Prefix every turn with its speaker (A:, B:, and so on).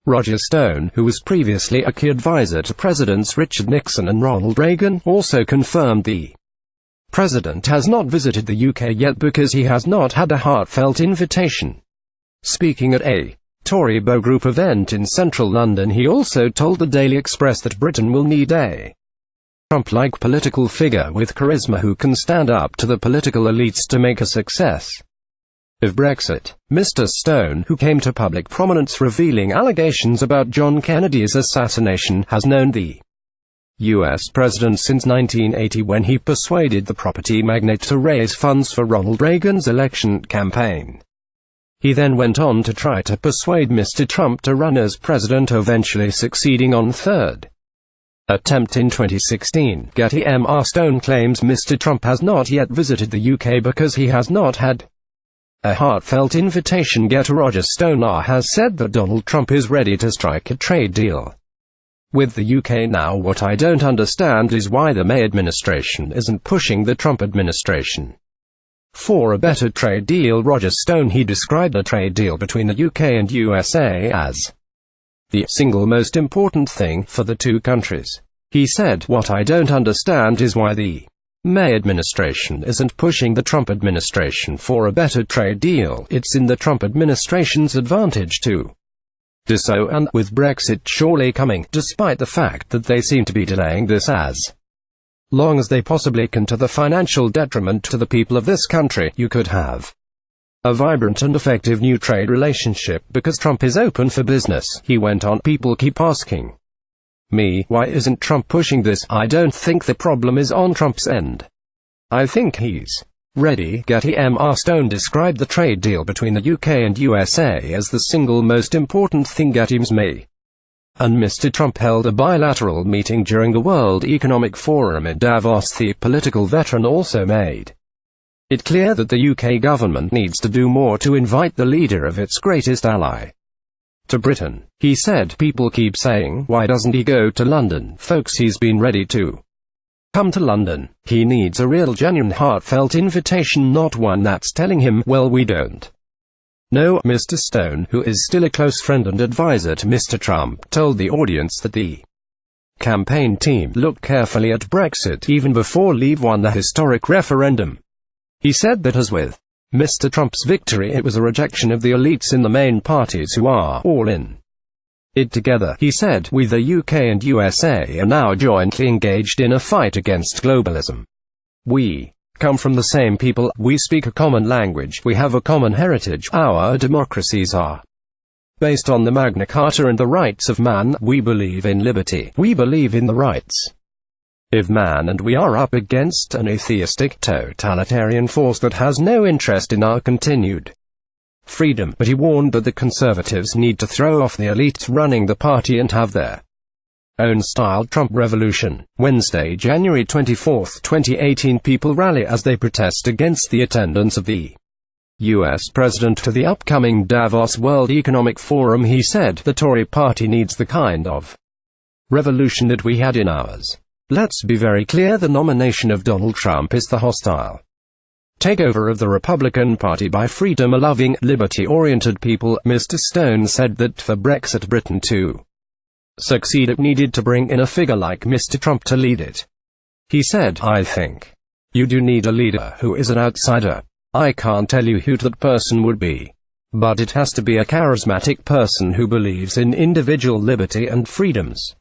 A: Roger Stone, who was previously a key advisor to Presidents Richard Nixon and Ronald Reagan, also confirmed the president has not visited the UK yet because he has not had a heartfelt invitation. Speaking at a Tory Bow Group event in central London, he also told the Daily Express that Britain will need a Trump-like political figure with charisma who can stand up to the political elites to make a success of Brexit. Mr. Stone, who came to public prominence revealing allegations about John Kennedy's assassination, has known the U.S. president since 1980 when he persuaded the property magnate to raise funds for Ronald Reagan's election campaign. He then went on to try to persuade Mr. Trump to run as president, eventually succeeding on third attempt in 2016. Getty Mr. Stone claims Mr. Trump has not yet visited the UK because he has not had a heartfelt invitation. Getter Roger Stone has said that Donald Trump is ready to strike a trade deal with the UK now. What I don't understand is why the May administration isn't pushing the Trump administration for a better trade deal. Roger Stone, he described a trade deal between the UK and USA as the single most important thing for the two countries. He said, "What I don't understand is why the May administration isn't pushing the Trump administration for a better trade deal. It's in the Trump administration's advantage to do so, and with Brexit surely coming, despite the fact that they seem to be delaying this as long as they possibly can to the financial detriment to the people of this country, you could have a vibrant and effective new trade relationship because Trump is open for business." He went on, "People keep asking me, why isn't Trump pushing this? I don't think the problem is on Trump's end. I think he's ready." Getty Mr. Stone described the trade deal between the UK and USA as the single most important thing. Getty's May and Mr. Trump held a bilateral meeting during the World Economic Forum in Davos. The political veteran also made it clear that the UK government needs to do more to invite the leader of its greatest ally to Britain. He said, "People keep saying, why doesn't he go to London? Folks, he's been ready to come to London. He needs a real, genuine, heartfelt invitation, not one that's telling him, well, we don't know." Mr. Stone, who is still a close friend and advisor to Mr. Trump, told the audience that the campaign team looked carefully at Brexit even before Leave won the historic referendum. He said that as with Mr. Trump's victory, it was a rejection of the elites in the main parties who are all in it together. He said, "We, the UK and USA, are now jointly engaged in a fight against globalism. We come from the same people, we speak a common language, we have a common heritage, our democracies are based on the Magna Carta and the rights of man, we believe in liberty, we believe in the rights of man, and we are up against an atheistic, totalitarian force that has no interest in our continued freedom." But he warned that the Conservatives need to throw off the elites running the party and have their own style Trump revolution. Wednesday, January 24, 2018, people rally as they protest against the attendance of the U.S. president to the upcoming Davos World Economic Forum. He said, "The Tory party needs the kind of revolution that we had in ours. Let's be very clear, the nomination of Donald Trump is the hostile takeover of the Republican Party by freedom-loving, liberty-oriented people." Mr. Stone said that for Brexit Britain to succeed, it needed to bring in a figure like Mr. Trump to lead it. He said, "I think you do need a leader who is an outsider. I can't tell you who that person would be, but it has to be a charismatic person who believes in individual liberty and freedoms."